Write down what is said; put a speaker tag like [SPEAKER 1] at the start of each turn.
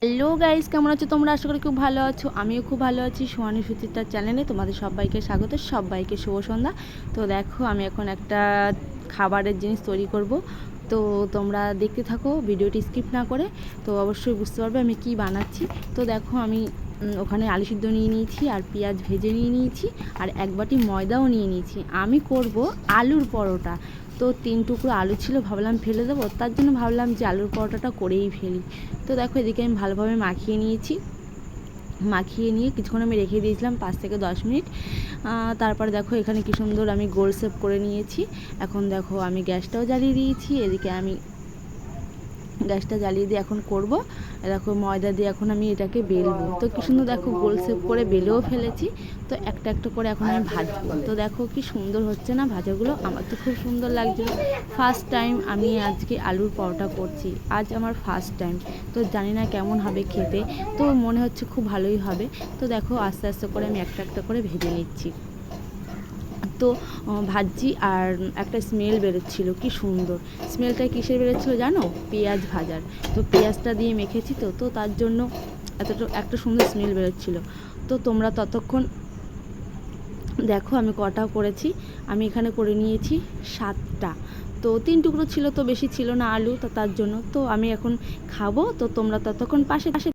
[SPEAKER 1] Hello guys, কেমন আছো তোমরা? আশা করি খুব ভালো আছো। আমিও খুব ভালো আছি। সোহানি সুচিত্রার চ্যানেলে তোমাদের সবাইকে স্বাগত, সবাইকে শুভ সন্ধ্যা। তো দেখো, আমি এখন একটা খাবারের জিনিস তৈরি করব। তো তোমরা দেখতে থাকো, ভিডিওটি স্কিপ না করে। তো অবশ্যই বুঝতে পারবে আমি কি বানাচ্ছি। তো দেখো, আমি ওখানে আলু সিদ্ধ নিয়ে নিয়েছি, আর পেঁয়াজ ভেজে নিয়ে নিয়েছি, আর এক বাটি ময়দাও নিয়ে নিয়েছি। আমি করব আলুর পরোটা। তো 3 টুকরো আলু ছিল, ভাবলাম ফেলে দেবো, তার জন্য ভাবলাম যে আলুর পরোটাটা করেই ফেলি। তো দেখো, এদিকে আমি ভালোভাবে মাখিয়ে নিয়েছি। মাখিয়ে নিয়ে কিছুক্ষণ আমি রেখে দিয়েছিলাম, 5 থেকে 10 মিনিট। তারপরে দেখো, এখানে কি সুন্দর আমি গোল শেপ করে নিয়েছি। এখন দেখো, আমি গ্যাসটাও জ্বালিয়ে দিয়েছি। এদিকে আমি গ্যাসটা জ্বালিয়ে দিয়ে এখন করব। দেখো, ময়দা দিয়ে এখন আমি এটাকে বেলবো। তো কি সুন্দর দেখো, গোল শেপ করে বেলেও ফেলেছি। তো একটা একটা করে এখন আমি ভাজবো। তো দেখো কি সুন্দর হচ্ছে না ভাজাগুলো, আমার তো খুব সুন্দর লাগছে। ফার্স্ট টাইম আমি আজকে আলুর পরোটা করছি, আজ আমার ফার্স্ট টাইম। তো জানি না কেমন হবে খেতে, তো মনে হচ্ছে খুব ভালোই হবে। তো দেখো, আস্তে আস্তে করে আমি একটা একটা করে ভেজে নিচ্ছি। তো ভাজছি, আর একটা স্মেল বেরোচ্ছিল, কি সুন্দর স্মেলটা। কিসের বেরোচ্ছিলো জানো? পেঁয়াজ ভাজার। তো পেঁয়াজটা দিয়ে মেখেছি, তো তো তার জন্য একটা সুন্দর স্মেল বেরোচ্ছিলো। তো তোমরা ততক্ষণ দেখো আমি কটা করেছি। আমি এখানে করে নিয়েছি 7টা। তো 3 টুকরো ছিল, তো বেশি ছিল না আলু, তো তার জন্য। তো আমি এখন খাবো, তো তোমরা ততক্ষণ পাশে পাশে